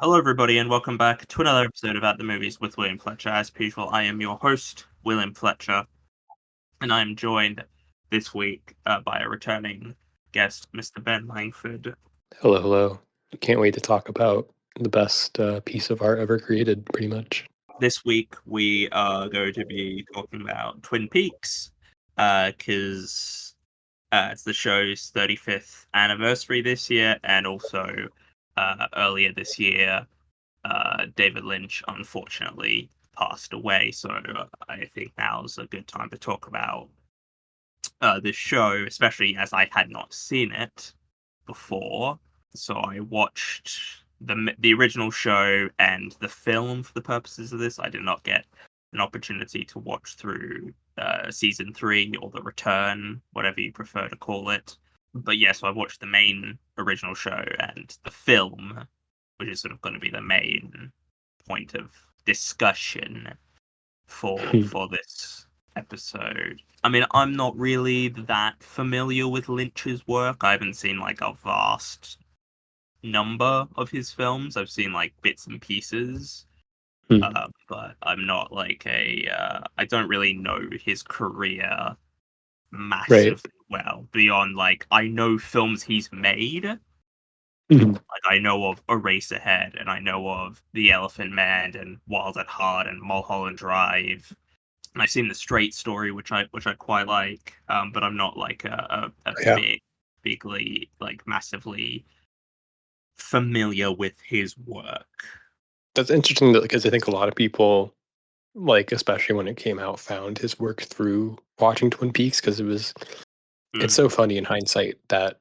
Hello, everybody, and welcome back to another episode about the movies with William Fletcher. As per usual, I am your host, William Fletcher, and I am joined this week by a returning guest, Mr. Ben Langford. Hello, hello. Can't wait to talk about the best piece of art ever created, pretty much. This week, we are going to be talking about Twin Peaks, because it's the show's 35th anniversary this year, and also earlier this year, David Lynch unfortunately passed away. So I think now's a good time to talk about this show, especially as I had not seen it before. So I watched the original show and the film for the purposes of this. I did not get an opportunity to watch through season 3 or the return, whatever you prefer to call it. But yeah, so I watched the main original show and the film, which is sort of going to be the main point of discussion for this episode. I mean, I'm not really that familiar with Lynch's work. I haven't seen like a vast number of his films. I've seen like bits and pieces, but I'm not like I don't really know his career massively well beyond like I know films he's made. Mhm. Like I know of Eraserhead, and I know of The Elephant Man, and Wild at Heart, and Mulholland Drive. And I've seen The Straight Story, which I quite like, but I'm not like a Yeah, bigly like massively familiar with his work. that's interesting because I think a lot of people, like especially when it came out, found his work through watching Twin Peaks because it's Mm, so funny in hindsight that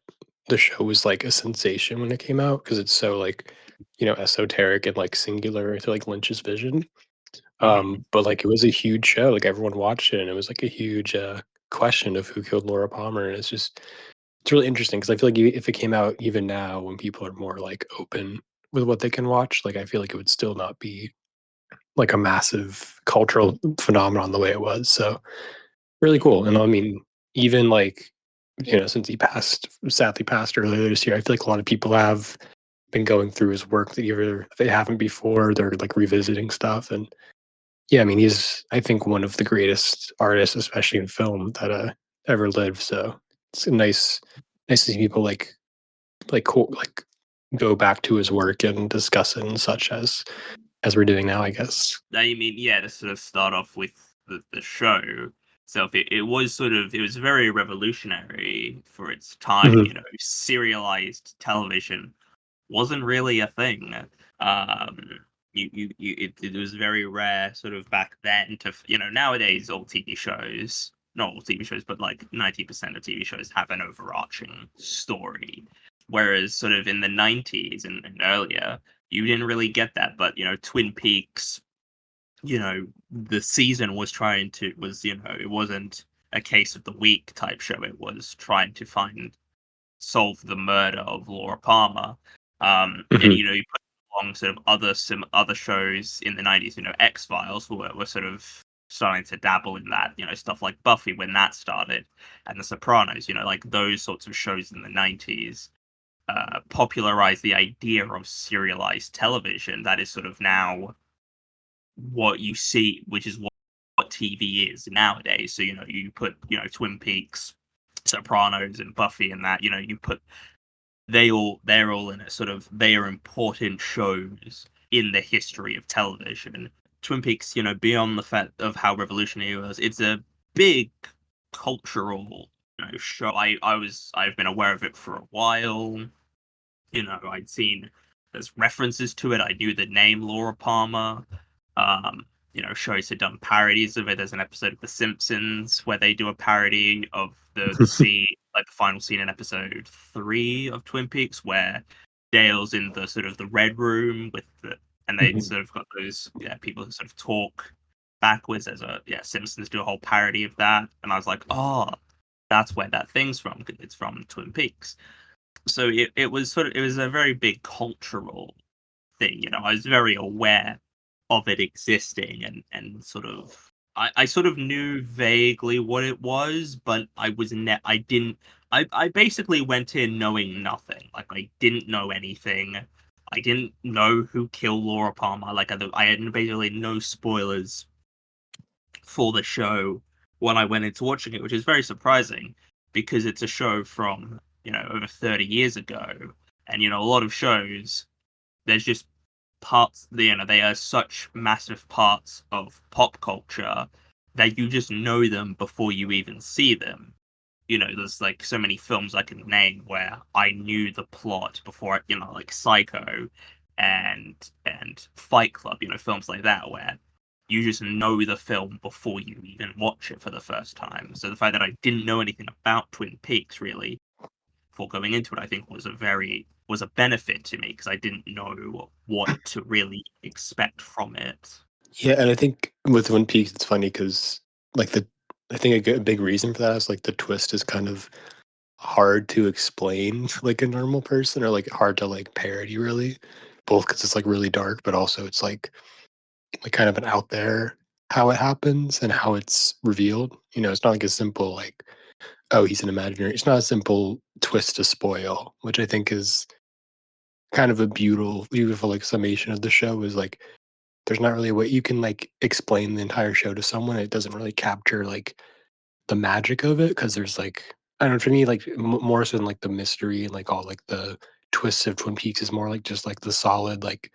the show was like a sensation when it came out because it's so like esoteric and like singular to like Lynch's vision. mhm, But like it was a huge show, like everyone watched it, and it was like a huge question of who killed Laura Palmer, and it's really interesting because I feel like if it came out even now when people are more like open with what they can watch, like I feel like it would still not be like a massive cultural phenomenon the way it was. So really cool. And I mean, even like, since he sadly passed earlier this year, I feel like a lot of people have been going through his work that either they haven't before, they're like revisiting stuff. And yeah, I mean, he's, I think, one of the greatest artists, especially in film, that ever lived. So it's nice to see people like go back to his work and discuss it and such as we're doing now, I guess. I mean, yeah, to sort of start off with the show itself, it was sort of it was very revolutionary for its time. Mhm. You know, serialized television wasn't really a thing. It was very rare, sort of back then. Nowadays all TV shows, not all TV shows, but like 90% of TV shows have an overarching story. Whereas, sort of in the 90s and earlier, you didn't really get that. But Twin Peaks, the season it wasn't a case of the week type show. It was trying to solve the murder of Laura Palmer. And Mhm. you put along sort of other shows in the 90s, X Files were sort of starting to dabble in that, stuff like Buffy when that started, and The Sopranos, like those sorts of shows in the 90s popularized the idea of serialized television that is sort of now what you see, which is what TV is nowadays. So, you put, Twin Peaks, Sopranos, and Buffy, and that, you put they're all in it. Sort of, they are important shows in the history of television. Twin Peaks, beyond the fact of how revolutionary it was, it's a big cultural, show. I've been aware of it for a while. I'd seen there's references to it. I knew the name Laura Palmer. Shows had done parodies of it. There's an episode of The Simpsons where they do a parody of the scene, like the final scene in episode 3 of Twin Peaks, where Dale's in the sort of the red room and they Mhm. sort of got those people who sort of talk backwards. Simpsons do a whole parody of that, and I was like, oh, that's where that thing's from. It's from Twin Peaks. So it was a very big cultural thing. I was very aware of it existing, and sort of I sort of knew vaguely what it was, but I didn't I basically went in knowing nothing. Like I didn't know anything. I didn't know who killed Laura Palmer. Like I had basically no spoilers for the show when I went into watching it, which is very surprising because it's a show from over 30 years ago, and a lot of shows there's just parts they are such massive parts of pop culture that you just know them before you even see them. There's like so many films I can name where I knew the plot before, like Psycho and Fight Club, films like that where you just know the film before you even watch it for the first time. So the fact that I didn't know anything about Twin Peaks really before going into it, I think was a benefit to me because I didn't know what to really expect from it. Yeah, and I think with Twin Peaks, it's funny because like I think a big reason for that is like the twist is kind of hard to explain to like a normal person or like hard to like parody really, both because it's like really dark, but also it's like kind of an out there how it happens and how it's revealed. It's not like a simple like, oh, he's an imaginary. It's not a simple twist to spoil, which I think is kind of a beautiful like summation of the show is like there's not really a way you can like explain the entire show to someone. It doesn't really capture like the magic of it because there's like I don't know, for me like more so than like the mystery and like all like the twists of Twin Peaks is more like just like the solid like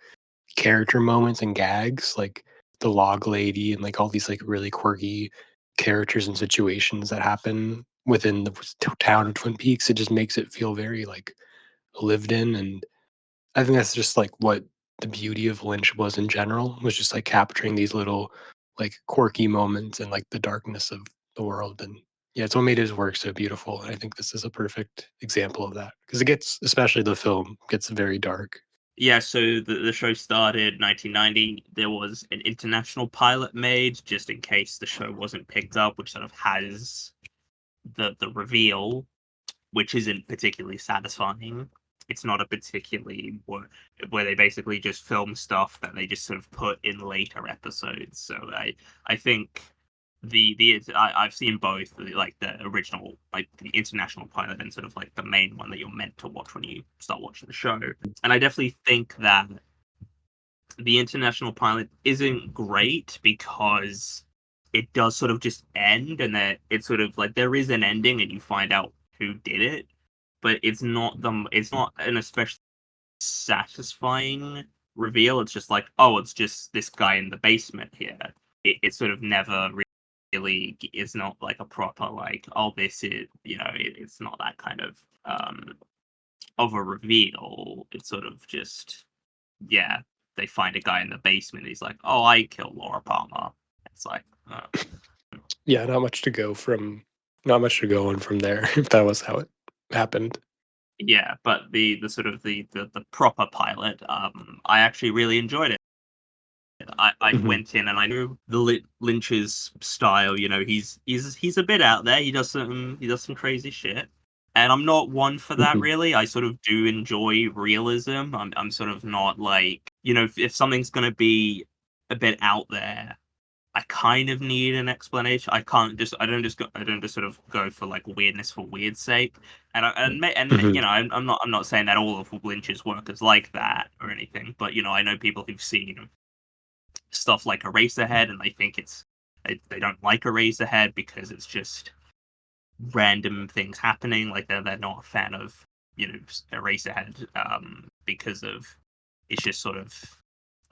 character moments and gags, like the log lady and like all these like really quirky characters and situations that happen within the town of Twin Peaks. It just makes it feel very like lived in, and I think that's just like what the beauty of Lynch was in general, was just like capturing these little like quirky moments and like the darkness of the world. And yeah, it's what made his work so beautiful. And I think this is a perfect example of that because it gets, especially the film, gets very dark. Yeah, so the show started 1990. There was an international pilot made just in case the show wasn't picked up, which sort of has the reveal, which isn't particularly satisfying. It's not a particularly where they basically just film stuff that they just sort of put in later episodes. So I think I've seen both, like the original, like the international pilot, and sort of like the main one that you're meant to watch when you start watching the show. And I definitely think that the international pilot isn't great because it does sort of just end, and that it's sort of like there is an ending and you find out who did it, but it's not an especially satisfying reveal. It's just like, oh, it's just this guy in the basement here. It sort of never really is not like a proper like, oh, this is it's not that kind of a reveal. It's sort of just, yeah, they find a guy in the basement. He's like, oh, I killed Laura Palmer. It's like, Yeah, not much to go on from there if that was how it happened. yeah. But the sort of the proper pilot, I actually really enjoyed it. I Hmm. went in and I knew Lynch's style. He's a bit out there. He does some crazy shit, and I'm not one for that Hmm. really. I sort of do enjoy realism. I'm sort of not like, if something's gonna be a bit out there, I kind of need an explanation. I don't just sort of go for like weirdness for weird's sake. And Hmm. I'm not saying that all of Lynch's work is like that or anything, but I know people who've seen stuff like Eraserhead, and they think they don't like Eraserhead because it's just random things happening. Like they're not a fan of Eraserhead because of it's just sort of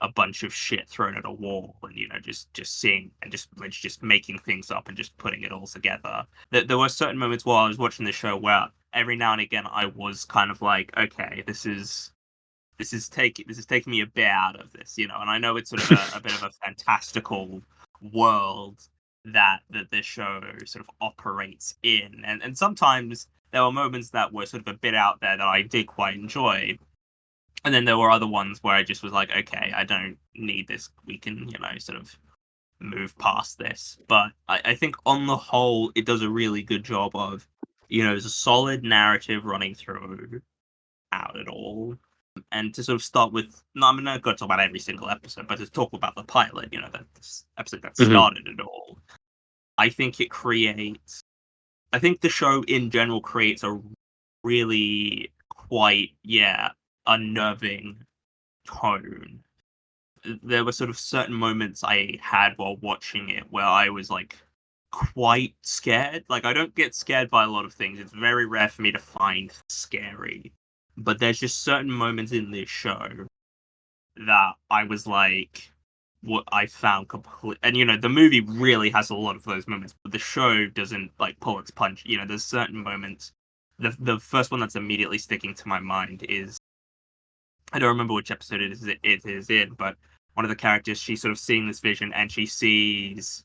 a bunch of shit thrown at a wall, and just seeing and just making things up and just putting it all together. There were certain moments while I was watching the show where every now and again I was kind of like, okay, this is taking me a bit out of this, and I know it's sort of a bit of a fantastical world that this show sort of operates in, and sometimes there were moments that were sort of a bit out there that I did quite enjoy, and then there were other ones where I just was like, okay, I don't need this. We can, sort of move past this. But I think on the whole, it does a really good job of, there's a solid narrative running through out it all. And to sort of start with, no, I'm not going to talk about every single episode, but to talk about the pilot, that this episode that Hmm. started it all, I think I think the show in general creates a really quite, yeah, unnerving tone. There were sort of certain moments I had while watching it where I was like quite scared. Like I don't get scared by a lot of things. It's very rare for me to find scary. But there's just certain moments in this show that I was like what I found complete, and the movie really has a lot of those moments, but the show doesn't like pull its punch. There's certain moments. The first one that's immediately sticking to my mind is, I don't remember which episode it is in, but one of the characters, she's sort of seeing this vision and she sees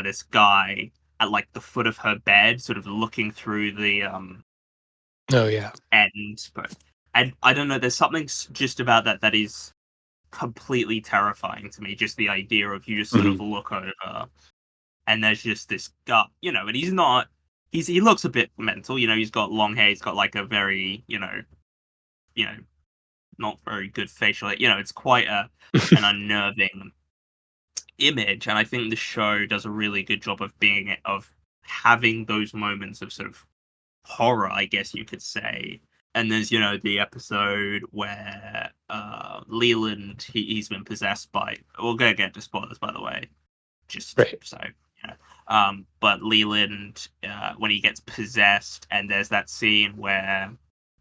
this guy at like the foot of her bed, sort of looking through the Oh yeah. end. But and I don't know, there's something just about that is completely terrifying to me. Just the idea of you just sort Mhm. of look over and there's just this guy, and he's not. He looks a bit mental. He's got long hair. He's got like a very you know not very good facial. It's quite an unnerving image, and I think the show does a really good job of having those moments of sort of horror, I guess you could say. And there's the episode where Leland he's been possessed by. We're gonna get to spoilers, by the way, just Right. so but Leland, when he gets possessed, and there's that scene where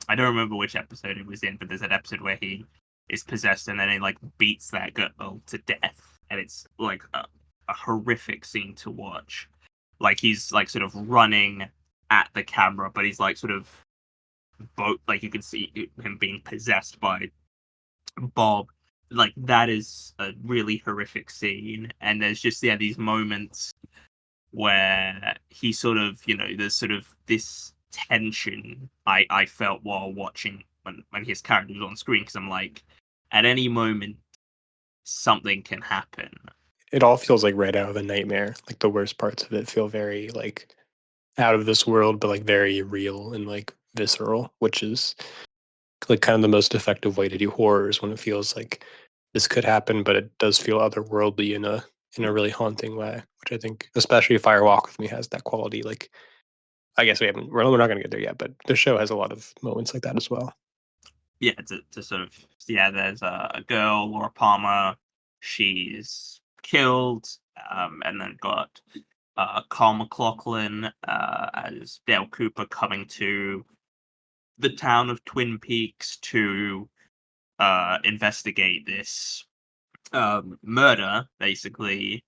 I don't remember which episode it was in, but there's that episode where he is possessed and then he like beats that girl to death, and it's like a horrific scene to watch. Like he's like sort of running at the camera, but he's like sort of both like you can see him being possessed by Bob. Like that is a really horrific scene, and there's just these moments where he sort of, there's sort of this tension I felt while watching when his character was on screen, because I'm like, at any moment something can happen. It all feels like right out of a nightmare. Like the worst parts of it feel very like out of this world, but like very real and like visceral, which is like kind of the most effective way to do horrors when it feels like this could happen, but it does feel otherworldly in a really haunting way, which I think especially Fire Walk with Me has that quality. Like I guess we're not gonna get there yet, but the show has a lot of moments like that as well. Yeah, to sort of, yeah, there's a girl, Laura Palmer, she's killed, and then got Carl McLaughlin as Dale Cooper coming to the town of Twin Peaks to investigate this murder, basically.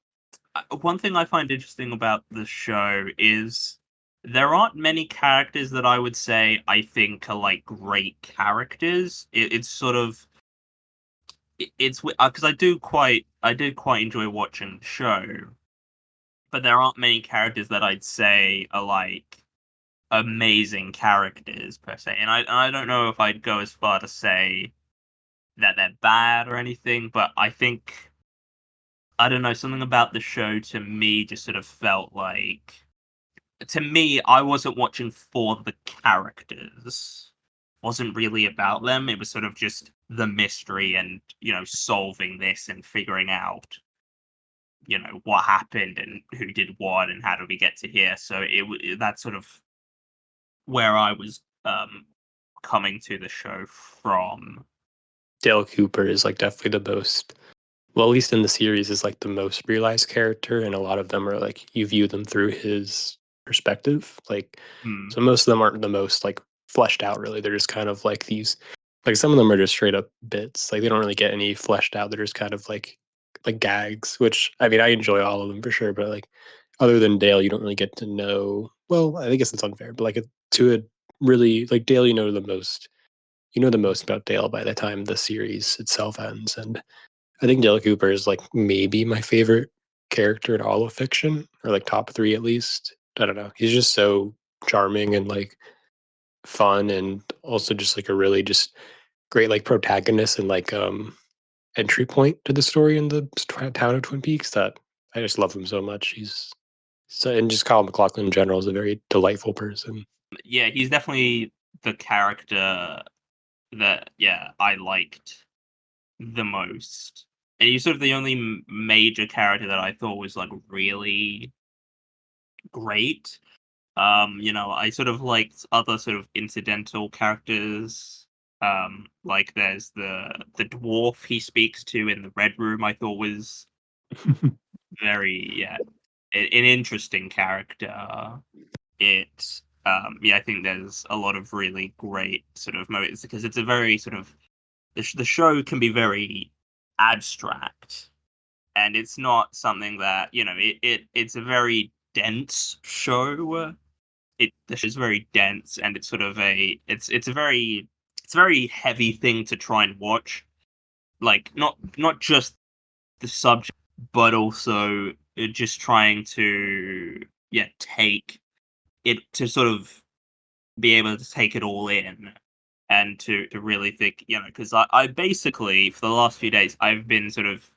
One thing I find interesting about the show is there aren't many characters that I would say I think are like great characters. It's sort of it's because I did quite enjoy watching the show, but there aren't many characters that I'd say are like amazing characters per se. And I don't know if I'd go as far to say that they're bad or anything, but I think, I don't know, something about the show to me just sort of felt like, to me, I wasn't watching for the characters. Wasn't really about them. It was sort of just the mystery and, solving this and figuring out, what happened and who did what and how did we get to here. So that's sort of where I was coming to the show from. Dale Cooper is like definitely the most well, at least in the series, is like the most realized character, and a lot of them are like you view them through his perspective. Like, Hmm. so most of them aren't the most like fleshed out. Really, they're just kind of like these. Like some of them are just straight up bits. Like they don't really get any fleshed out. They're just kind of like gags. Which I mean, I enjoy all of them for sure. But like, other than Dale, you don't really get to know. Well, I guess it's unfair, but like to a really like Dale, you know the most. You know the most about Dale by the time the series itself ends, and I think Dale Cooper is like maybe my favorite character in all of fiction, or like top three at least. I don't know. He's just so charming and like fun, and also just like a really just great like protagonist and like entry point to the story in the town of Twin Peaks. That I just love him so much. He's so, and just Kyle MacLachlan in general is a very delightful person. Yeah, he's definitely the character that, yeah, I liked the most. And he's sort of the only major character that I thought was like really great. I sort of liked other sort of incidental characters. Like there's the dwarf he speaks to in the red room. I thought was very an interesting character. I think there's a lot of really great sort of moments because it's a very sort of the show can be very abstract, and it's not something that it's a very dense show. The show's very dense, and it's sort of it's a very heavy thing to try and watch. Like not just the subject, but also just trying to take it to sort of be able to take it all in and to really think, because I basically for the last few days I've been sort of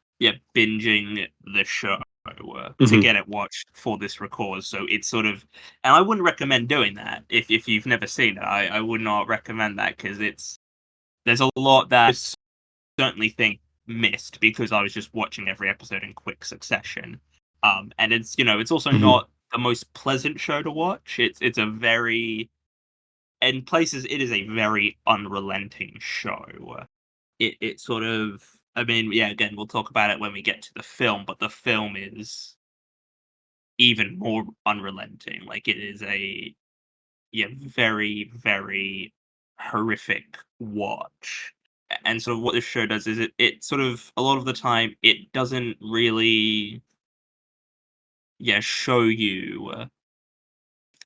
binging the show to Mhm. get it watched for this record. So it's sort of, and I wouldn't recommend doing that if you've never seen it. I would not recommend that because there's a lot that I certainly think missed because I was just watching every episode in quick succession. And it's also Mhm. not the most pleasant show to watch. It's a very in places it is a very unrelenting show. It sort of, I mean, yeah, again, we'll talk about it when we get to the film, but the film is even more unrelenting. Like it is a very, very horrific watch. And sort of what this show does is it sort of a lot of the time it doesn't really show you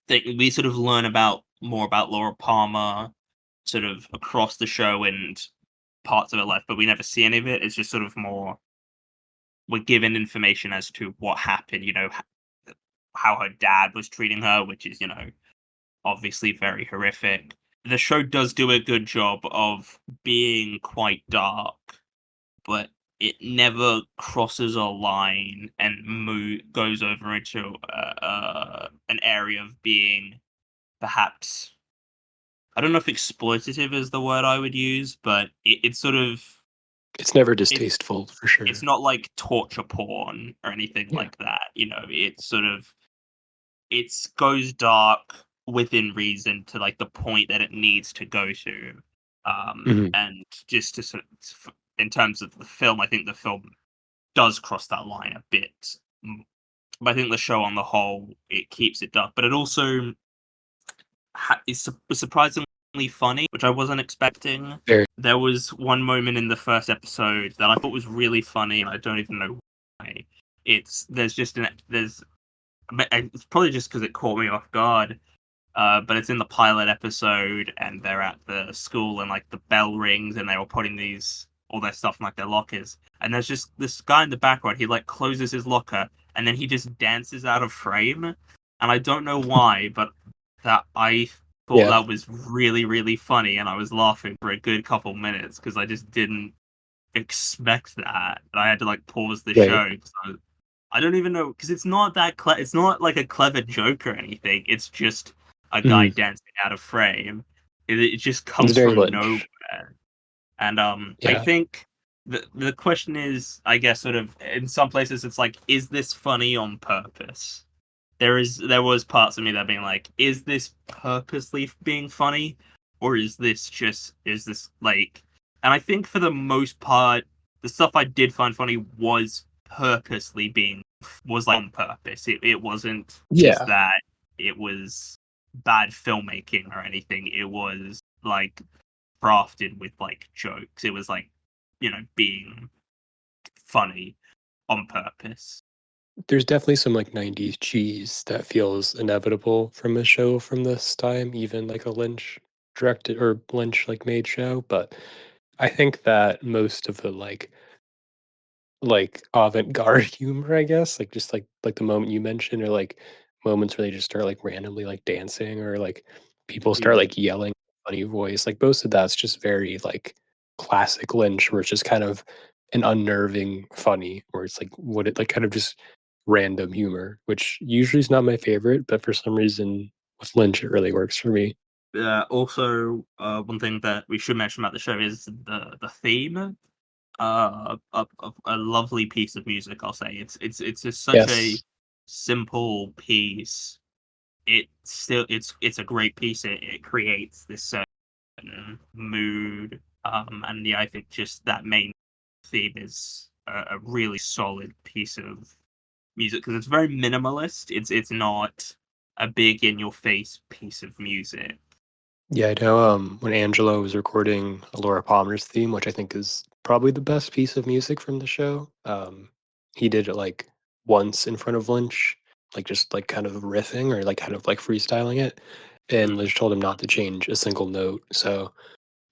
that we sort of learn about more about Laura Palmer sort of across the show and parts of her life, but we never see any of it. It's just sort of more we're given information as to what happened, how her dad was treating her, which is, obviously very horrific. The show does do a good job of being quite dark, but it never crosses a line and goes over into an area of being perhaps, I don't know if exploitative is the word I would use, but it's sort of It's never it's distasteful for it's sure. not like torture porn or anything Yeah. like that. It's sort of it goes dark within reason to like the point that it needs to go to. Mhm. And just to sort of, in terms of the film, I think the film does cross that line a bit. But I think the show on the whole it keeps it dark, but it also is surprisingly funny, which I wasn't expecting. Very There was one moment in the first episode that I thought was really funny, and I don't even know why. It's probably just because it caught me off guard. But it's in the pilot episode, and they're at the school, and like the bell rings, and they're all putting all their stuff in like their lockers. And there's just this guy in the background. He like closes his locker, and then he just dances out of frame. And I don't know why, but that I thought yeah. that was really really funny, and I was laughing for a good couple minutes because I just didn't expect that. And I had to like pause the Right. show because I don't even know because it's not that it's not like a clever joke or anything. It's just a guy Mhm. dancing out of frame. It just It's comes very from Lynch. nowhere. And I Yeah. think the question is, I guess, sort of in some places, it's like, is this funny on purpose? There was parts of me that being like, is this purposely being funny, or is this like? And I think for the most part, the stuff I did find funny was purposely being was like on purpose. It wasn't just Yeah. that it was bad filmmaking or anything. It was like crafted with like jokes. It was like being funny on purpose. There's definitely some, like, 90s cheese that feels inevitable from a show from this time, even, like, a Lynch directed or Lynch, like, made show, but I think that most of the, like, avant-garde humor, I guess, like, just like the moment you mentioned or, like, moments where they just start, like, randomly, like, dancing or, like, people start, Mm. like, yelling funny voice, like, most of that's just very, like, classic Lynch, where it's just kind of an unnerving funny, where it's, like, what it like, kind of just random humor, which usually is not my favorite, but for some reason, with Lynch, it really works for me. Also, one thing that we should mention about the show is the theme. A lovely piece of music. I'll say it's just such a Yes. simple piece. It's a great piece. It creates this mood. And yeah, I think just that main theme is a really solid piece of music because it's very minimalist. It's not a big in your face piece of music. Yeah, I know, when Angelo was recording Laura Palmer's theme, which I think is probably the best piece of music from the show, he did it, like, once in front of Lynch, like, just, like, kind of riffing or, like, kind of, like, freestyling it, and Mm, Lynch told him not to change a single note, so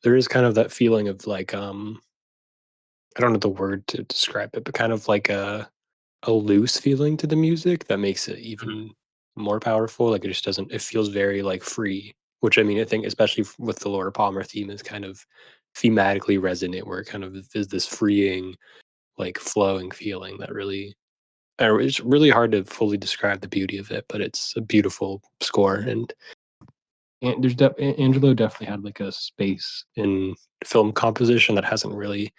there is kind of that feeling of, like, I don't know the word to describe it, but kind of like a loose feeling to the music that makes it mm. even more powerful. Like it just doesn't. It feels very like free, which I mean, I think especially with the Laura Palmer theme is kind of thematically resonant, where it kind of is this freeing, like flowing feeling that really. It's really hard to fully describe the beauty of it, but it's a beautiful score, and Angelo definitely had like a space in film composition that hasn't really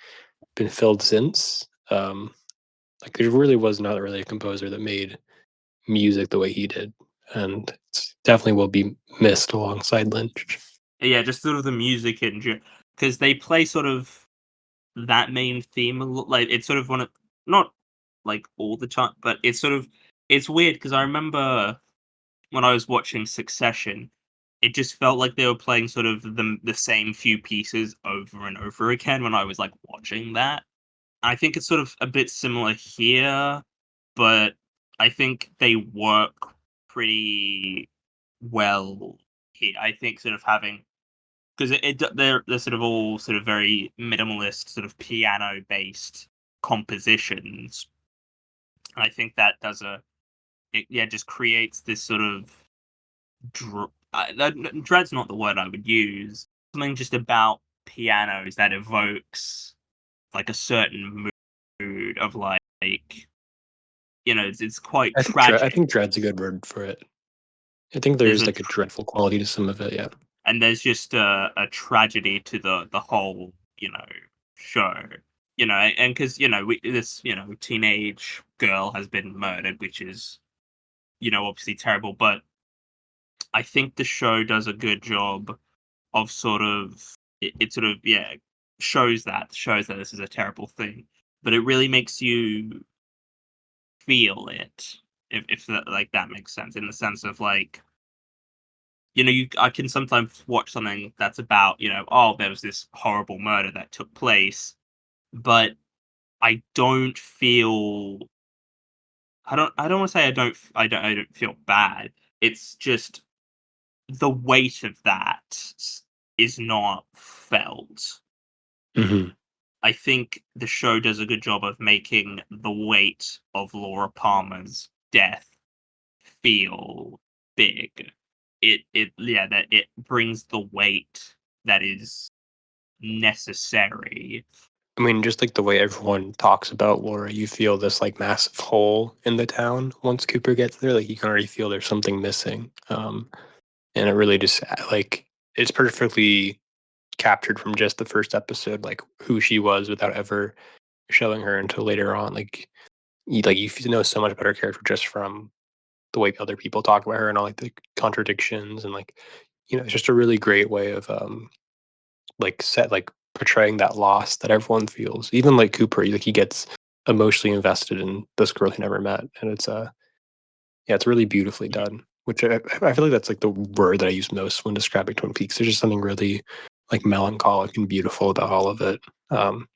been filled since. Like there really was not really a composer that made music the way he did, and it's definitely will be missed alongside Lynch. Yeah, just sort of the music in because they play sort of that main theme like it's sort of one of not like all the time, but it's weird because I remember when I was watching Succession, it just felt like they were playing sort of the same few pieces over and over again when I was like watching that. I think it's sort of a bit similar here, but I think they work pretty well here. I think sort of having because they're sort of all sort of very minimalist, sort of piano based compositions. And I think that yeah, just creates this sort of dread's not the word I would use. Something just about pianos that evokes like a certain mood of like it's quite I tragic. think dread's a good word for it. I think There's there's a like a dreadful quality to some of it. Yeah. and there's just a tragedy to the whole show. And because this teenage girl has been murdered, which is obviously terrible, but I think the show does a good job of sort of it sort of shows that this is a terrible thing, but it really makes you feel it, if that, like, that makes sense, in the sense of like I can sometimes watch something that's about oh, there was this horrible murder that took place, but I don't feel I don't want to say I don't feel bad. It's just the weight of that is not felt. Hmm. I think the show does a good job of making the weight of Laura Palmer's death feel big. That it brings the weight that is necessary. I mean, just like the way everyone talks about Laura, you feel this like massive hole in the town once Cooper gets there. Like you can already feel there's something missing, and it really just like it's perfectly captured from just the first episode, like who she was without ever showing her until later on. You know so much about her character just from the way other people talk about her and all like the contradictions and like it's just a really great way of portraying that loss that everyone feels. Even like Cooper, like he gets emotionally invested in this girl he never met, and yeah, it's really beautifully Mhm. done. Which I feel like that's like the word that I use most when describing Twin Peaks. There's just something really like melancholic and beautiful about all of it, in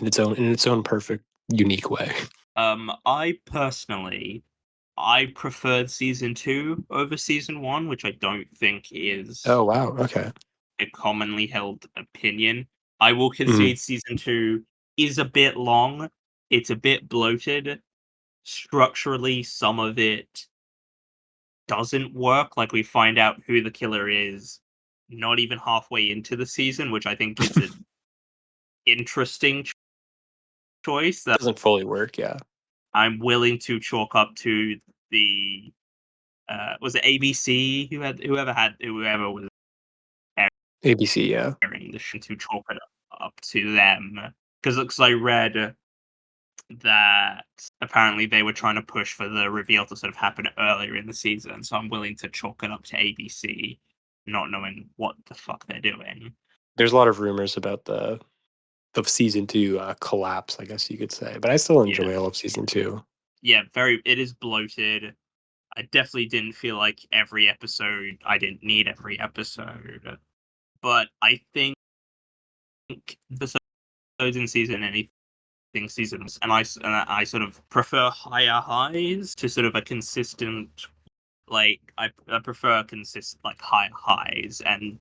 its own perfect, unique way. I personally, I preferred season 2 over season 1, which I don't think is Oh wow, okay. a commonly held opinion. I will Mhm. concede season 2 is a bit long. It's a bit bloated. Structurally, some of it doesn't work. Like we find out who the killer is not even halfway into the season, which I think is an interesting choice that Doesn't fully work, yeah. I'm willing to chalk up to the was it ABC whoever was ABC, yeah. airing the show, to chalk it up to them, because I read that apparently they were trying to push for the reveal to sort of happen earlier in the season, so I'm willing to chalk it up to ABC. not knowing what the fuck they're doing. There's a lot of rumors about the of season 2 collapse, I guess you could say, but I still Yeah, enjoy all of season 2. yeah, very. It is bloated. I definitely didn't feel like every episode. I didn't need every episode, but I think the episodes in season anything seasons, and I sort of prefer higher highs to sort of a consistent. Like I prefer consist like high highs, and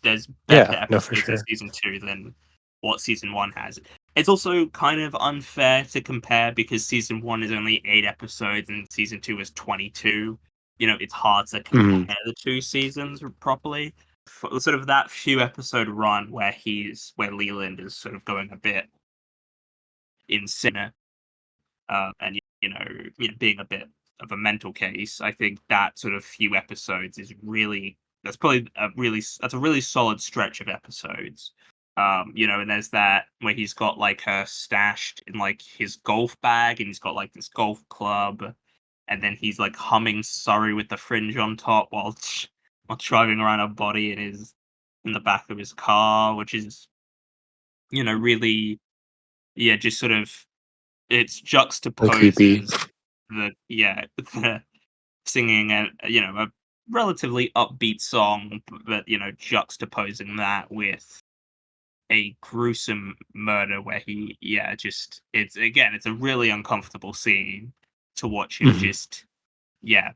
there's better Yeah, no, for episodes in sure. season 2 than what season 1 has. It's also kind of unfair to compare because season 1 is only 8 episodes and season 2 is 22. You know, it's hard to Mhm. compare the two seasons properly. For sort of that few episode run where Leland is sort of going a bit insane, and being a bit of a mental case. I think that sort of few episodes is really that's a really solid stretch of episodes. And there's that where he's got like her stashed in like his golf bag, and he's got like this golf club, and then he's like humming "Sorry" with the fringe on top while driving around a body in the back of his car, which is really, yeah, just sort of it's So creepy. juxtaposes the singing a relatively upbeat song, but juxtaposing that with a gruesome murder where it's a really uncomfortable scene to watch him Mhm. just yeah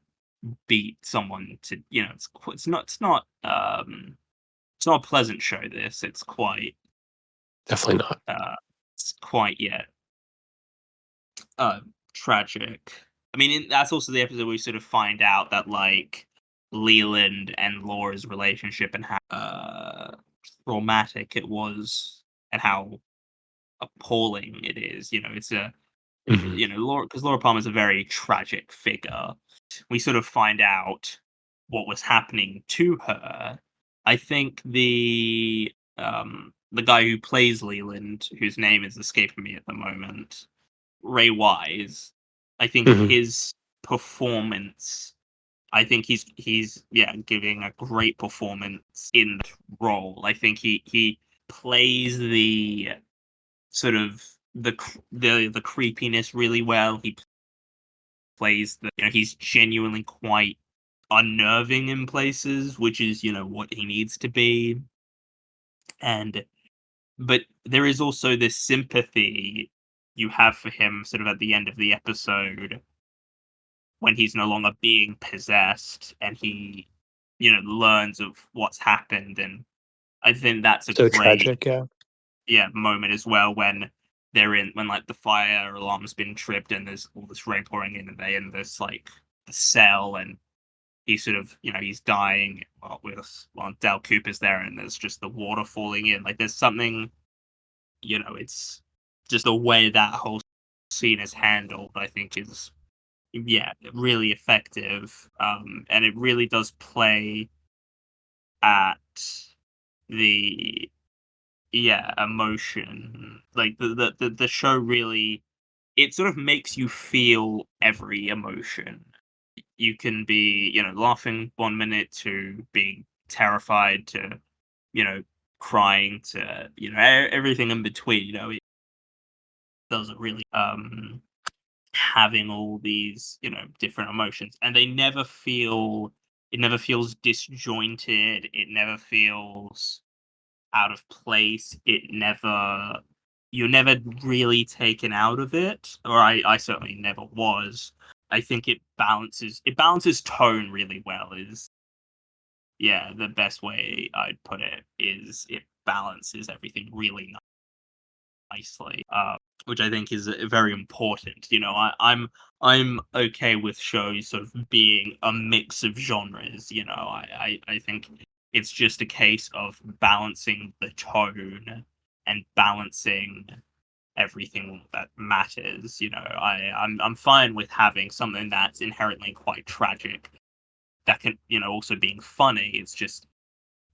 beat someone to it's not a pleasant show. This Definitely not. uh it's quite uh, tragic. I mean, that's also the episode where we sort of find out that like Leland and Laura's relationship and how traumatic it was and how appalling it is. Mhm. Laura, because Laura Palmer is a very tragic figure. We sort of find out what was happening to her. I think the guy who plays Leland, whose name is escaping me at the moment, Ray Wise, I think Mhm. his performance, I think he's giving a great performance in that role. I think he plays the sort of the creepiness really well. He plays he's genuinely quite unnerving in places, which is what he needs to be. And but there is also this sympathy you have for him sort of at the end of the episode when he's no longer being possessed and he learns of what's happened. And I think that's a So great tragic, yeah. moment as well when when like the fire alarm's been tripped and there's all this rain pouring in and they in this like the cell, and he's sort of he's dying while Del Cooper's there, and there's just the water falling in. Like there's something, it's just the way that whole scene is handled, I think is really effective. And it really does play at the emotion. Like the show really, it sort of makes you feel every emotion. You can be laughing 1 minute to being terrified to crying to everything in between. It doesn't really having all these different emotions, and it never feels disjointed, it never feels out of place, you're never really taken out of it, or I certainly never was. I think it balances tone really well, is the best way I'd put it. Is it balances everything really nicely, which I think is very important. I'm okay with shows sort of being a mix of genres. I think it's just a case of balancing the tone and balancing everything that matters. I'm fine with having something that's inherently quite tragic that can also being funny. It's just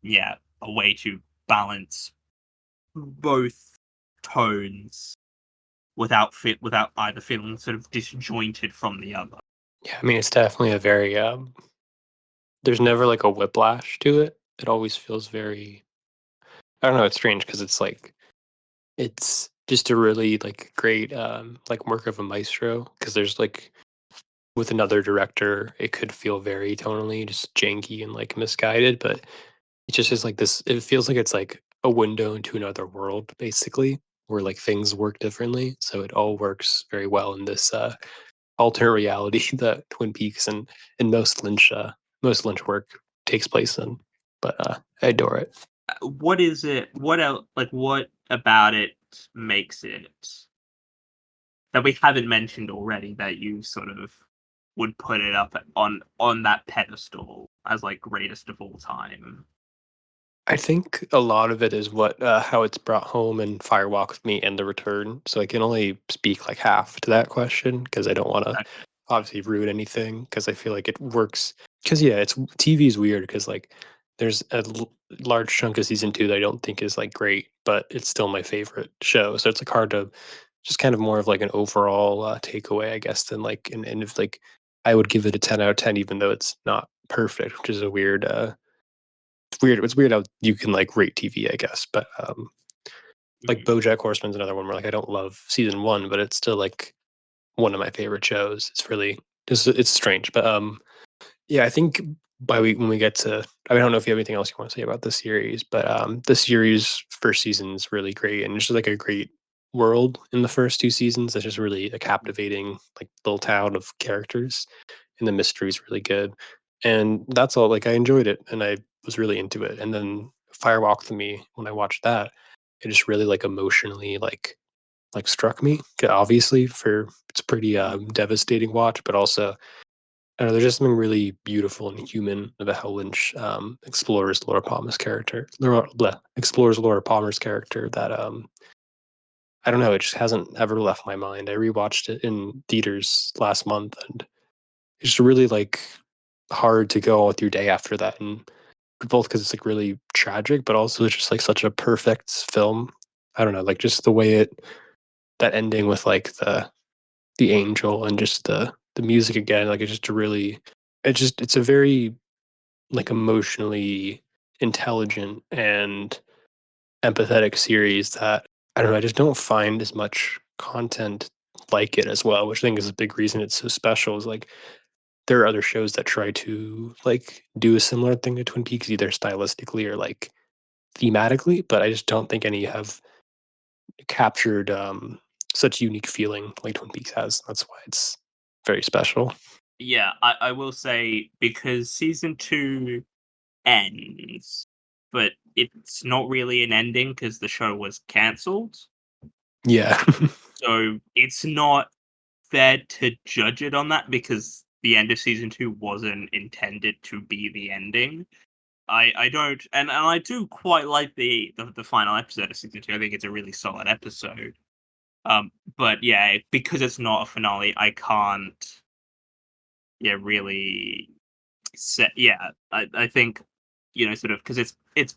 a way to balance both tones without either feeling sort of disjointed from the other. Yeah, I mean, it's definitely a very, there's never like a whiplash to it. It always feels very, I don't know, it's strange because it's like it's just a really like great like work of a maestro because there's like with another director it could feel very tonally just janky and like misguided, but it just is like this, it feels like it's like a window into another world basically where like things work differently. So it all works very well in this alternate reality that Twin Peaks and most Lynch work takes place in. But I adore it. What is it? What else? Like, what about it makes it that we haven't mentioned already that you sort of would put it up on that pedestal as like greatest of all time? I think a lot of it is what how it's brought home in Firewalk with Me and The Return. So I can only speak like half to that question because I don't want to Okay. obviously ruin anything because I feel like it works. Because yeah, it's TV is weird because like there's a large chunk of season two that I don't think is like great, but it's still my favorite show. So it's like hard to just kind of more of like an overall takeaway, I guess, than like and if like I would give it a 10 out of 10 even though it's not perfect, which is a weird it's weird. It's weird how you can like rate TV, I guess. But like Mhm. BoJack Horseman's another one where like I don't love season one, but it's still like one of my favorite shows. It's really just it's strange, but yeah, I think when we get to, I mean, I don't know if you have anything else you want to say about the series, but the series first season is really great and it's just like a great world in the first two seasons. It's just really a captivating like little town of characters and the mystery is really good. And that's all. Like I enjoyed it and I was really into it. And then Firewalk with Me, when I watched that, it just really like emotionally like struck me. Obviously, for it's a pretty Mhm. devastating watch, but also I don't know. There's just something really beautiful and human about how Lynch explores Laura Palmer's character. Explores Laura Palmer's character that I don't know. It just hasn't ever left my mind. I rewatched it in theaters last month, and it's just really like hard to go on with your day after that, and both because it's like really tragic, but also it's just like such a perfect film. I don't know, like just the way it that ending with like the angel and just the music again, like it's just a really it's a very like emotionally intelligent and empathetic series that I don't know, I just don't find as much content like it as well, which I think is a big reason it's so special. Is like there are other shows that try to like do a similar thing to Twin Peaks, either stylistically or like thematically, but I just don't think any have captured such unique feeling like Twin Peaks has. That's why it's very special. Yeah, I will say because season two ends, but it's not really an ending because the show was cancelled. Yeah. So it's not fair to judge it on that because the end of season two wasn't intended to be the ending. I don't and I do quite like the final episode of season two. I think it's a really solid episode. But yeah, because it's not a finale, I can't really set yeah, I think sort of because it's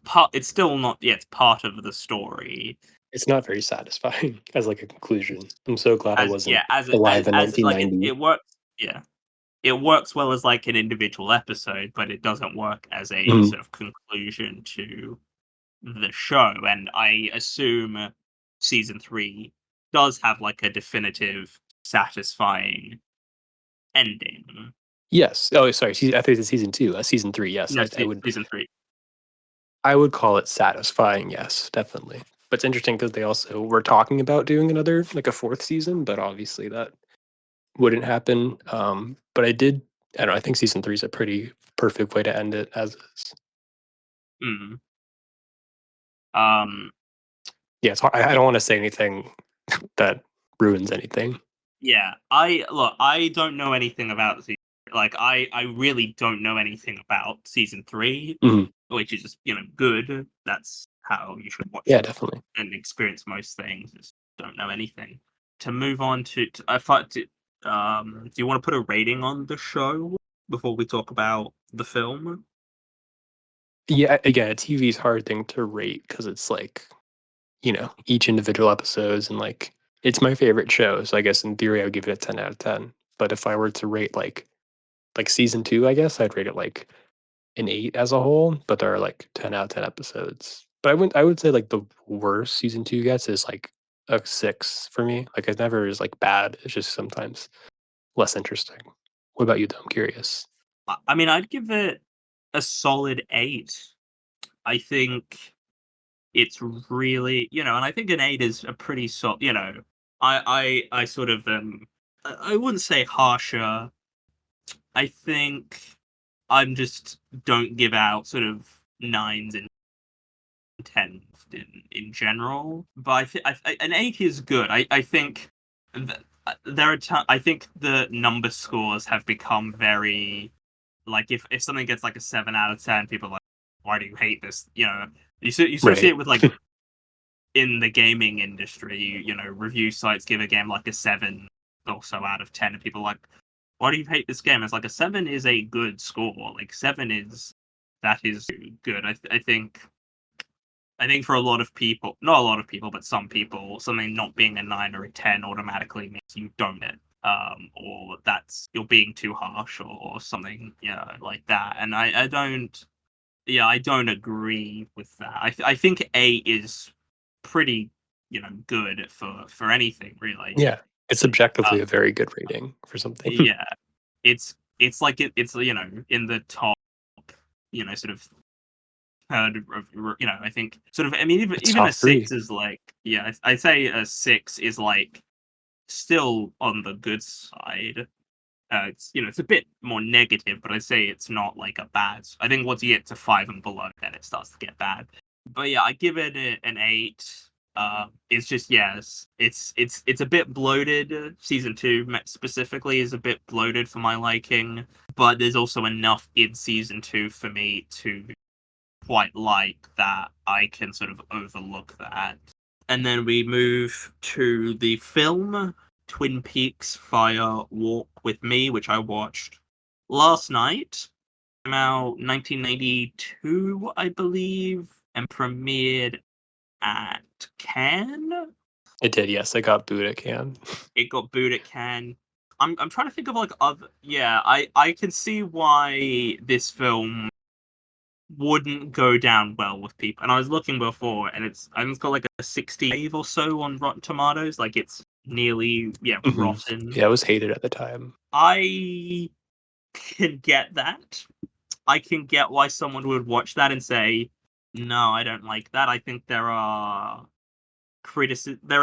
still not it's part of the story It's not very satisfying as like a conclusion. I'm so glad I wasn't alive in as like 1990. it works yeah it works well as like an individual episode, but it doesn't work as a Mhm. sort of conclusion to the show. And I assume season three does have like a definitive, satisfying ending. Yes. Oh, sorry. I think it's season 2. Season 3. Yes, No, I would. season three. I would call it satisfying. Yes, definitely. But it's interesting because they also were talking about doing another, like a fourth season, but obviously that wouldn't happen. But I did. I don't know. I think season 3 is a pretty perfect way to end it as is. Mm. Um, Yeah, it's hard. I y- don't want to say anything that ruins anything. yeah. I don't know anything about like I really don't know anything about season three, Mhm. which is just good. That's how you should watch Yeah, definitely. and experience most things. Is don't know anything. To move on to I thought do you want to put a rating on the show before we talk about the film? Yeah, again, a TV is hard thing to rate because it's like each individual episodes and like it's my favorite show. So I guess in theory I would give it a 10 out of 10. But if I were to rate like season two, I guess I'd rate it like an 8 as a whole, but there are like 10 out of 10 episodes. But I would say like the worst season 2 gets is like a 6 for me. Like it never is like bad. It's just sometimes less interesting. What about you though? I'm curious. I mean, I'd give it a solid 8. I think it's really, and I think an 8 is a pretty solid. I sort of I wouldn't say harsher. I think I'm just don't give out sort of nines and tens in general. But an 8 is good. I think there are I think the number scores have become very, like, if something gets like a 7 out of 10, people are like, why do you hate this? You sort of see Right. it with, like, in the gaming industry, review sites give a game like a 7 or so out of 10, and people are like, why do you hate this game? It's like a 7 is a good score. Like, 7 is that is good. I think for a lot of people, not a lot of people, but some people, something not being a 9 or a 10 automatically means you don't it. Or that's you're being too harsh, or something, like that. And I don't, yeah, I don't agree with that. I think 8 is pretty, good for anything really. Yeah. It's objectively Uh, a very good rating for something. yeah, it's like it's in the top, sort of third of, I think sort of, I mean, It's even a top 3. 6 is like, yeah, I'd say a 6 is like still on the good side. It's a bit more negative, but I'd say it's not like a bad. I think once you get to 5 and below, then it starts to get bad. But yeah, I give it an 8. It's just, yes, it's a bit bloated. Season 2 specifically is a bit bloated for my liking, but there's also enough in season 2 for me to quite like that I can sort of overlook that. And then we move to the film Twin Peaks Fire Walk with Me, which I watched last night. Came out 1992, I believe, and premiered at Cannes. It did, yes. I got booed at Cannes. It got booed at Cannes. I'm trying to think of like other. Yeah, I can see why this film wouldn't go down well with people. And I was looking before, and I think it's got like a 65 or so on Rotten Tomatoes. Like, it's nearly, yeah, Mhm. rotten. Yeah, it was hated at the time. I can get that. I can get why someone would watch that and say, "No, I don't like that." I think there are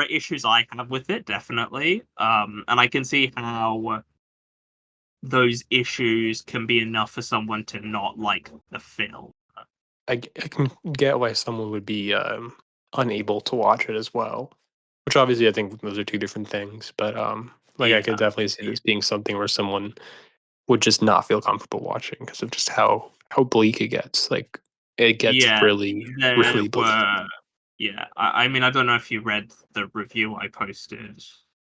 issues I have with it, definitely. And I can see how those issues can be enough for someone to not like the film. I can get why someone would be, unable to watch it as well, which obviously I think those are 2 different things, but, like, I Yeah, could definitely see this being something where someone would just not feel comfortable watching because of just how bleak it gets, like, it gets yeah. really, There really bleak. were, yeah. I mean, I don't know if you read the review I posted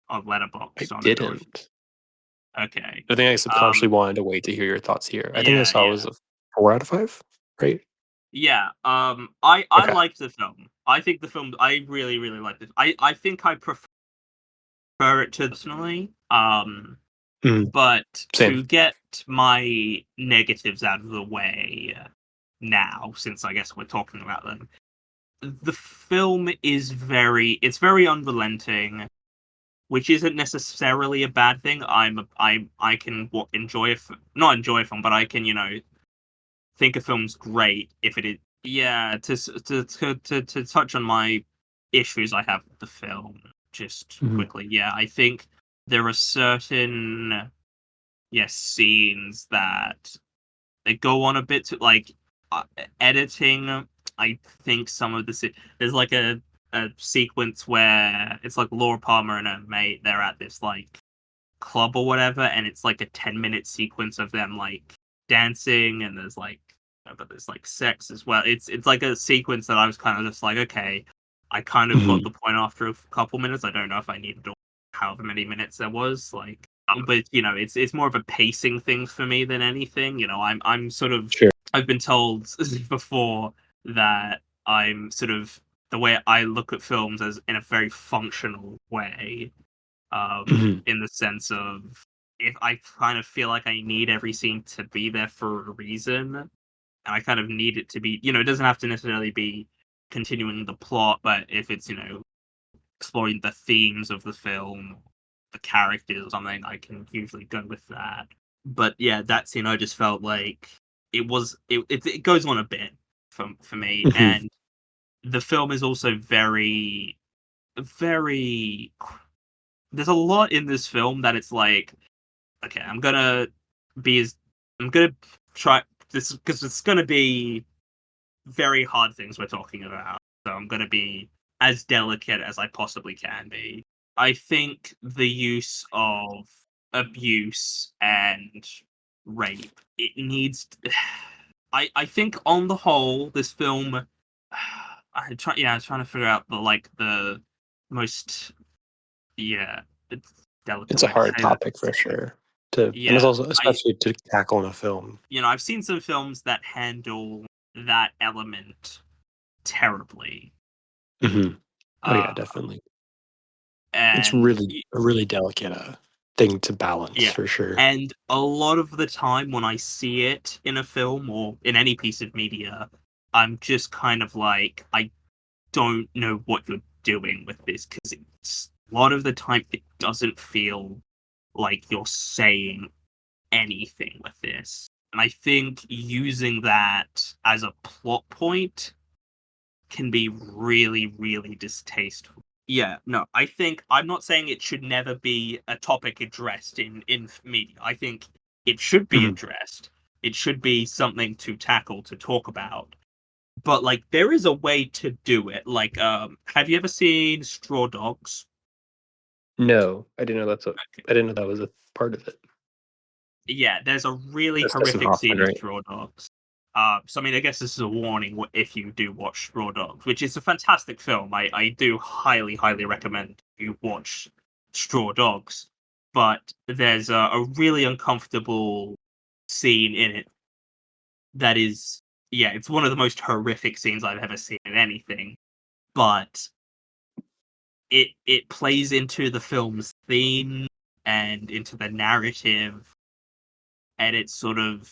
on I Letterboxd on it, or if didn't. okay. I think I Um, subconsciously wanted to wait to hear your thoughts here. I think I yeah, saw it was yeah, a 4 out of 5, right? yeah. I Okay. liked the film. I think the film. I really, really liked it. I think I prefer it to personally. Mhm. But Same. to get my negatives out of the way now, since I guess we're talking about them, the film is it's very unrelenting, which isn't necessarily a bad thing. I can enjoy not enjoy a film, but I can, think a film's great if it is. Yeah, to touch on my issues I have with the film just Mhm. quickly. Yeah, I think there are certain, yes, scenes that they go on a bit to, like, uh, editing. I think some of there's like a sequence where it's like Laura Palmer and her mate. They're at this like club or whatever, and it's like a 10-minute sequence of them like dancing, and but there's like sex as well. It's like a sequence that I was kind of just like, okay, I kind of got Mhm. the point after a couple minutes. I don't know if I needed however many minutes there was, like, but it's more of a pacing thing for me than anything. I'm sort of, Sure. I've been told before that I'm sort of, the way I look at films as in a very functional way, Mhm. in the sense of, if I kind of feel like I need every scene to be there for a reason, and I kind of need it to be, it doesn't have to necessarily be continuing the plot, but if it's, exploring the themes of the film, the characters or something, I can usually go with that. But yeah, that scene I just felt like it goes on a bit for me, Mhm. and the film is also very, very. There's a lot in this film that it's like, okay, be as I'm gonna try this because it's gonna be very hard things we're talking about. So I'm gonna be as delicate as I possibly can be. I think the use of abuse and rape, it needs. I think on the whole, this film. I was trying to figure out the most it's delicate It's a way to hard say that. topic for sure and it's Yeah, also especially to tackle in a film. I've seen some films that handle that element terribly. Mhm. Oh, yeah, Uh, definitely. It's and really a really delicate, thing to balance yeah, for sure. and a lot of the time when I see it in a film or in any piece of media, I'm just kind of like, I don't know what you're doing with this because it's a lot of the time it doesn't feel like you're saying anything with this. And I think using that as a plot point can be really, really distasteful. Yeah, no, I think I'm not saying it should never be a topic addressed in media. I think it should be Mhm. addressed. It should be something to tackle, to talk about. But like there is a way to do it. Like have you ever seen Straw Dogs? No, I didn't know that was a part of it. Yeah, there's a really That's Dustin horrific scene Hoffman, in right? Straw Dogs. So I mean, I guess this is a warning if you do watch Straw Dogs, which is a fantastic film. I do highly, highly recommend you watch Straw Dogs. But there's a really uncomfortable scene in it that is, yeah, it's one of the most horrific scenes I've ever seen in anything. But it plays into the film's theme and into the narrative, and it's sort of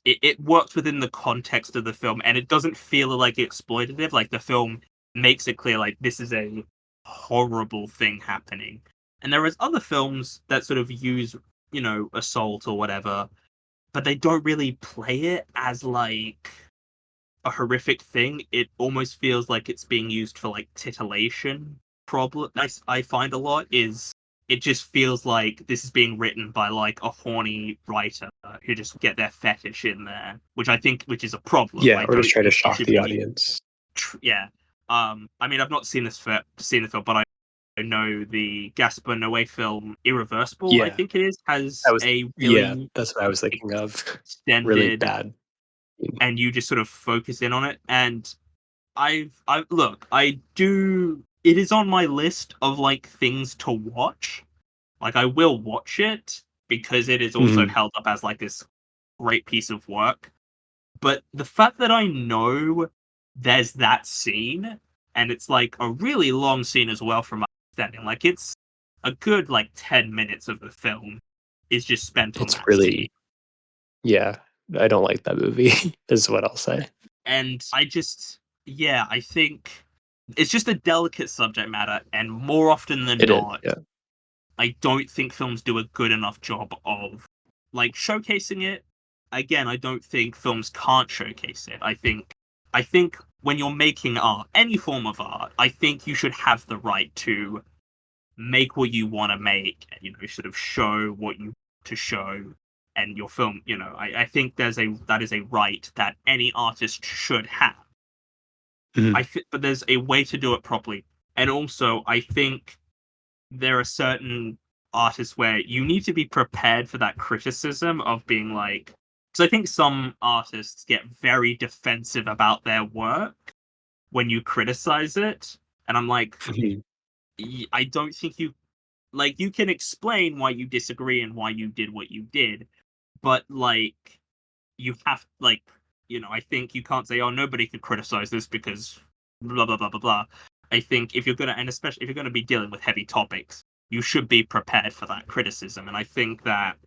it works within the context of the film, and it doesn't feel like exploitative. Like the film makes it clear like this is a horrible thing happening. And there is other films that sort of use, assault or whatever, but they don't really play it as like a horrific thing. It almost feels like it's being used for like titillation. Problem I find a lot is it just feels like this is being written by like a horny writer who just get their fetish in there, which is a problem. Yeah, I or don't just try to think it shock should the be. audience. Yeah. I mean, I've not seen the film, but I know the Gaspar Noé film Irreversible, I Yeah, think it is, that has was a yeah, really that's what I was thinking of. Really extended, bad. and you just sort of focus in on it. And I look, I do. It is on my list of like things to watch. Like I will watch it because it is also Mhm. held up as like this great piece of work. But the fact that I know there's that scene, and it's like a really long scene as well, from my understanding, like it's a good like 10 minutes of the film is just spent on It's that scene. really yeah, I don't like that movie, is what I'll say. And yeah, I think it's just a delicate subject matter, and more often than It is, not, yeah. I don't think films do a good enough job of like showcasing it. Again, I don't think films can't showcase it. I think when you're making art, any form of art, I think you should have the right to make what you want to make and sort of show what you to show, and your film, I think that is a right that any artist should have. Mhm. But there's a way to do it properly. And also I think there are certain artists where you need to be prepared for that criticism of being like, because I think some artists get very defensive about their work when you criticize it, and I'm like, Mhm. I don't think you can explain why you disagree and why you did what you did, but like you have I think you can't say, oh, nobody can criticize this because blah blah blah blah blah. I think if you're gonna, and especially if you're gonna be dealing with heavy topics, you should be prepared for that criticism. And I think that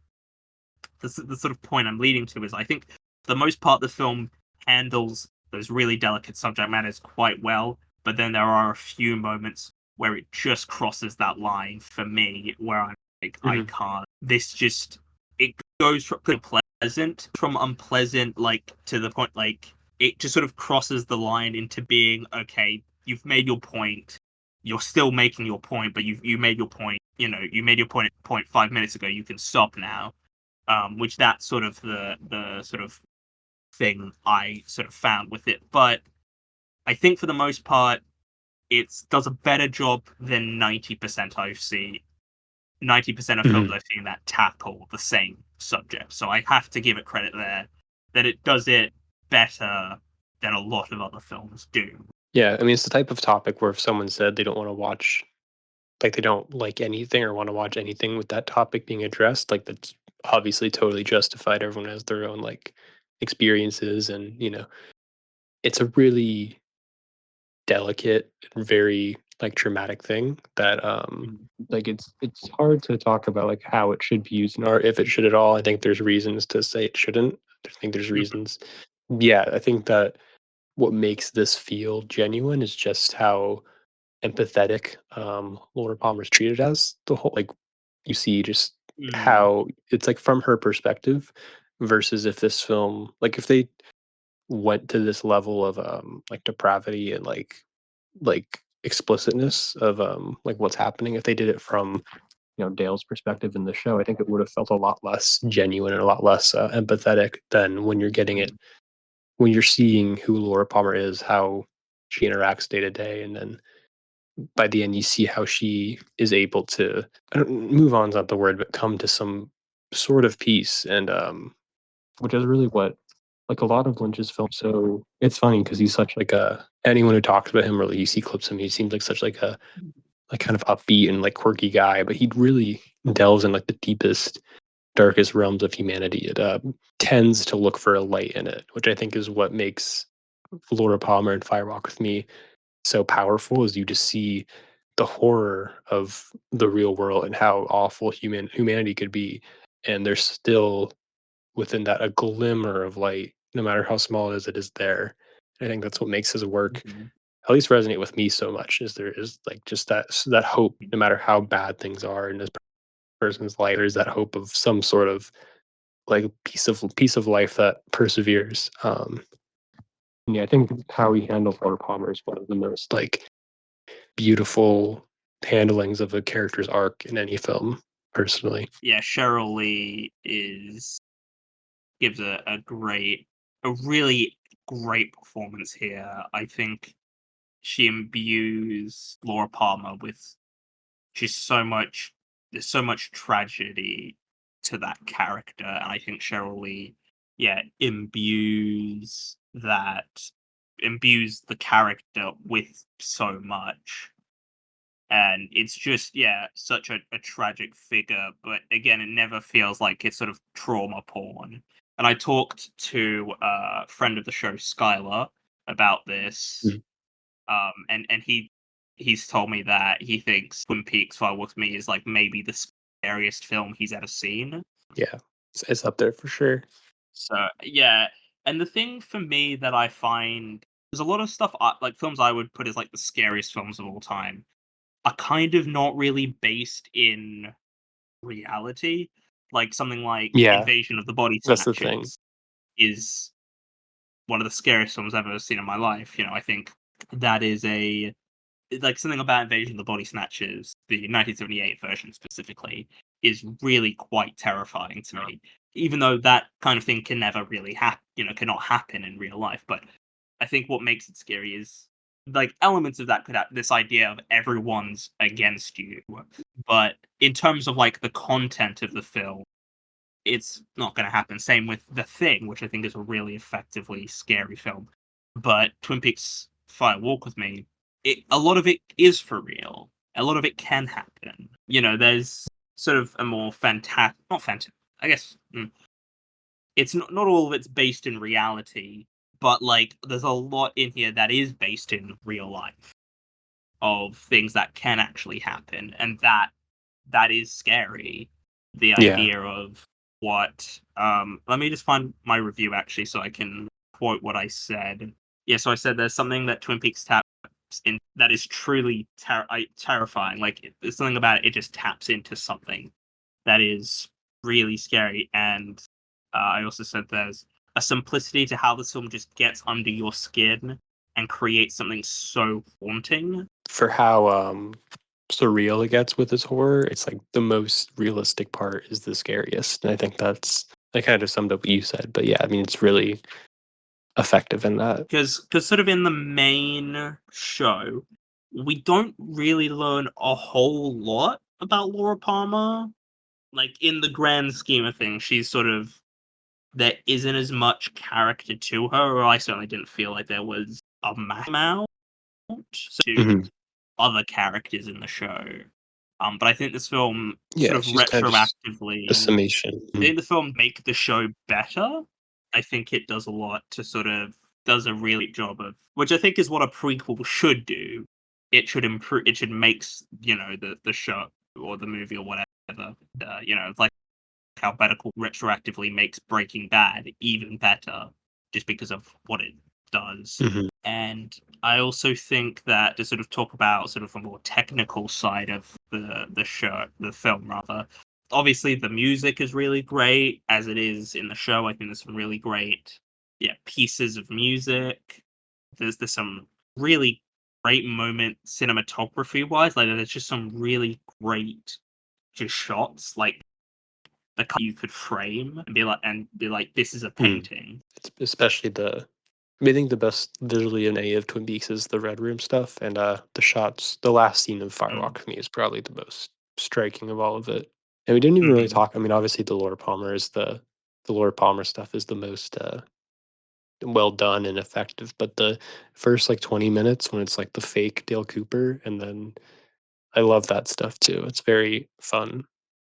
the sort of point I'm leading to is, I think for the most part the film handles those really delicate subject matters quite well, but then there are a few moments where it just crosses that line for me, where I'm like, I Mhm. can't. This just it goes from unpleasant, like to the point, like it just sort of crosses the line into being okay. You've made your point. You're still making your point, but you made your point. You made your point 5 minutes ago. You can stop now. Which that's sort of the sort of thing I sort of found with it. But I think for the most part, it does a better job than 90% I've seen. 90% of films Mhm. I've seen that tackle the same subject. So I have to give it credit there that it does it better than a lot of other films do. Yeah, I mean, it's the type of topic where if someone said they don't wanna watch like, they don't like anything or wanna watch anything with that topic being addressed, like, that's obviously totally justified. Everyone has their own, like, experiences and, it's a really delicate and very, like, traumatic thing that, like, it's hard to talk about, like, how it should be used in art, if it should at all. I think there's reasons to say it shouldn't. I think there's Mhm. reasons. Yeah, I think that what makes this feel genuine is just how empathetic, Laura Palmer's treated as. The whole like, you see just Mm. how it's, like, from her perspective versus if this film like, if they went to this level of, like, depravity and, like, explicitness of, like, what's happening, if they did it from, Dale's perspective in the show, I think it would have felt a lot less genuine and a lot less, empathetic than when you're getting it when you're seeing who Laura Palmer is, how she interacts day to day, and then by the end, you see how she is able to I don't move on's not the word, but come to some sort of peace, and, which is really what like, a lot of Lynch's films so it's funny because he's such, like, a anyone who talks about him or you see clips of him, he seems like such, like, a like, kind of upbeat and, like, quirky guy, but he really delves in, like, the deepest, darkest realms of humanity. It, tends to look for a light in it, which I think is what makes Laura Palmer and Fire Walk with Me so powerful is you just see the horror of the real world and how awful humanity could be, and there's still within that a glimmer of light, no matter how small it is there. I think that's what makes his work Mhm. at least resonate with me so much is there is like just that hope, no matter how bad things are in this person's life, there's that hope of some sort of like piece of life that perseveres. Yeah, I think how he handles Laura Palmer is one of the most like beautiful handlings of a character's arc in any film, personally. Yeah, Cheryl Lee gives a really great performance here. I think she imbues Laura Palmer with just there's so much tragedy to that character, and I think Cheryl Lee, yeah, imbues the character with so much. And it's just, yeah, such a tragic figure, but again, it never feels like it's sort of trauma porn. And I talked to a friend of the show, Skylar, about this, Mm, and he's told me that he thinks Twin Peaks Fire Walk with Me is like maybe the scariest film he's ever seen. yeah, it's up there for sure. So yeah, and the thing for me that I find there's a lot of stuff like films I would put as like the scariest films of all time are kind of not really based in reality. Like something like Yeah, Invasion of the Body that's the thing. Snatchers is one of the scariest films I've ever seen in my life. I think that is a like something about Invasion of the Body Snatchers, the 1978 version specifically, is really quite terrifying to me. Even though that kind of thing can never really happen, cannot happen in real life. But I think what makes it scary is like elements of that could have this idea of everyone's against you. But in terms of like the content of the film, it's not going to happen. Same with The Thing, which I think is a really effectively scary film. But Twin Peaks Fire Walk with Me, a lot of it is for real. A lot of it can happen. There's sort of a more not fantastic, I guess. It's not all of it's based in reality, but like there's a lot in here that is based in real life of things that can actually happen, and that is scary. The Yeah. idea of what let me just find my review actually so I can quote what I said. Yeah, so I said there's something that Twin Peaks taps in that is truly terrifying. Like there's something about it; it just taps into something that is really scary. And I also said there's a simplicity to how this film just gets under your skin and creates something so haunting. For how surreal it gets with its horror, it's like the most realistic part is the scariest. And I think that kind of summed up what you said. But yeah, I mean, it's really effective in that. Because sort of in the main show, we don't really learn a whole lot about Laura Palmer. Like in the grand scheme of things, she's sort of there isn't as much character to her, or I certainly didn't feel like there was a massive amount to Mhm. other characters in the show. But I think this film sort Yeah, of she's kind of just a retroactively, summation. I think the film make the show better. I think it does a lot to sort of does a really good job of, which I think is what a prequel should do. It should improve. It should make the show or the movie or whatever. Like how Better Call retroactively makes Breaking Bad even better, just because of what it does. Mhm. And I also think that to sort of talk about sort of a more technical side of the show, the film rather. Obviously, the music is really great as it is in the show. I think there's some really great, pieces of music. There's some really great moment cinematography wise. Like there's just some really great just shots. Like the you could frame and be like, this is a Mm. painting. It's especially I mean, I think the best visually in any of Twin Peaks is the Red Room stuff, and the shots. The last scene of Mm. Firewalk for me is probably the most striking of all of it. And we didn't even really Mm-hmm. talk. I mean, obviously, the Laura Palmer stuff is the most well done and effective. But the first like 20 minutes when it's like the fake Dale Cooper, and then I love that stuff too. It's very fun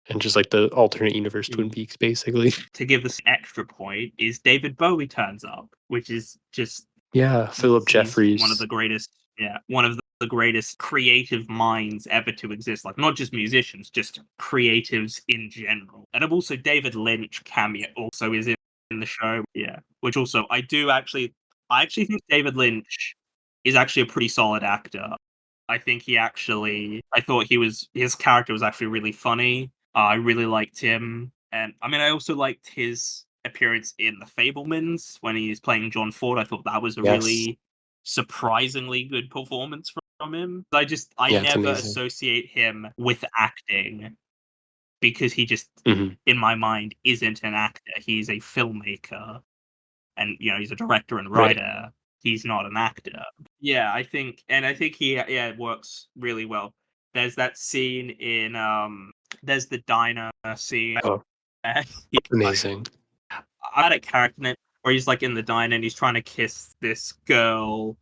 and just like the alternate universe Twin Mm. Peaks, basically. To give this extra point is David Bowie turns up, which is just Yeah, Philip he's one of Jeffries. the greatest, one of the greatest creative minds ever to exist. Like not just musicians, just creatives in general. And also David Lynch cameo also is in the show. Yeah, which also I actually think David Lynch is actually a pretty solid actor. I thought his character was actually really funny. I really liked him. And I mean, I also liked his appearance in The Fablemans when he's playing John Ford. I thought that was a Yes. really surprisingly good performance from him. I Yeah, it's never amazing. associate him with acting because he just, Mhm. in my mind, isn't an actor. He's a filmmaker and he's a director and Right. writer. He's not an actor. Yeah, I think he it works really well. There's that scene in there's the diner scene Oh, where he, amazing. I had a character in it where he's like in the diner and he's trying to kiss this girl,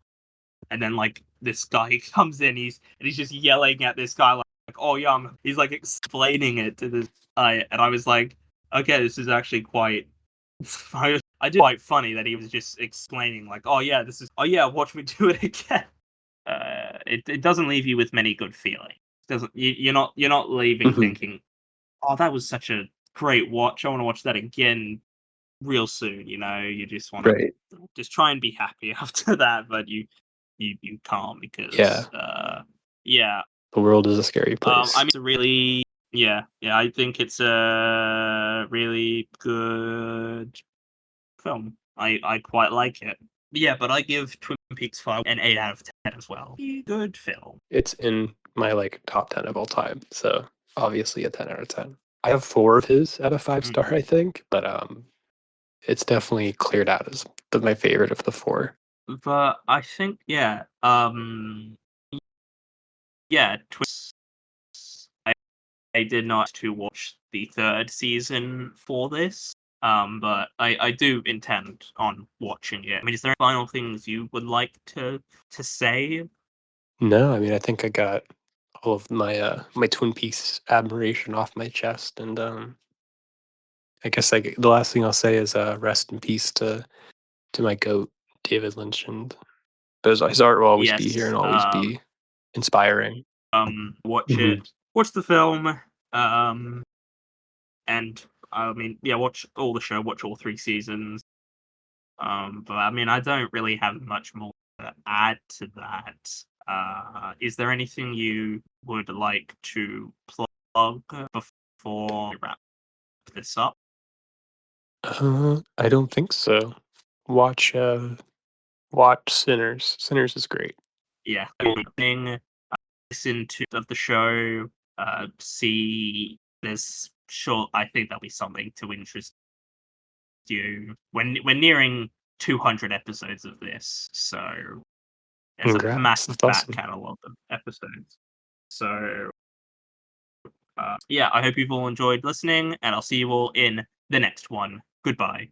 and then like this guy comes in, he's just yelling at this guy like oh yeah, he's like explaining it to this guy, and I was like, okay, this is actually quite. I did quite funny that he was just explaining like, oh yeah, oh yeah, watch me do it again. It doesn't leave you with many good feelings. Doesn't you're not leaving Mhm. thinking, oh, that was such a great watch. I want to watch that again real soon. You just want to Right. just try and be happy after that, but you can't Yeah. because yeah. The world is a scary I place. mean, it's a really yeah. I think it's a really good film. I quite like it. Yeah, but I give Twin Peaks 5 an 8 out of 10 as well. Good film. It's in my, like, top 10 of all time, so obviously a 10 out of 10. I have 4 of his out of 5 star, Mhm. I think, but, it's definitely cleared out as my favorite of the 4. But I think yeah, I did not to watch the third season for this. But I do intend on watching it. I mean, is there any final things you would like to say? No, I mean, I think I got all of my Twin Peaks admiration off my chest, and, I guess, like, the last thing I'll say is, rest in peace to my goat, David Lynch, and his art will always be here Yes. and always be inspiring. Watch Mhm. it. Watch the film. Um, and I mean, yeah, watch all the show. Watch all 3 seasons. But I mean, I don't really have much more to add to that. Is there anything you would like to plug before we wrap this up? I don't think so. Watch, watch Sinners. Sinners is great. Yeah, thing. Listen to of the show. See, there's sure. I think there'll be something to interest you when we're nearing 200 episodes of this. So there's a Congrats, massive that's back awesome. catalog of episodes. So yeah, I hope you've all enjoyed listening, and I'll see you all in the next one. Goodbye.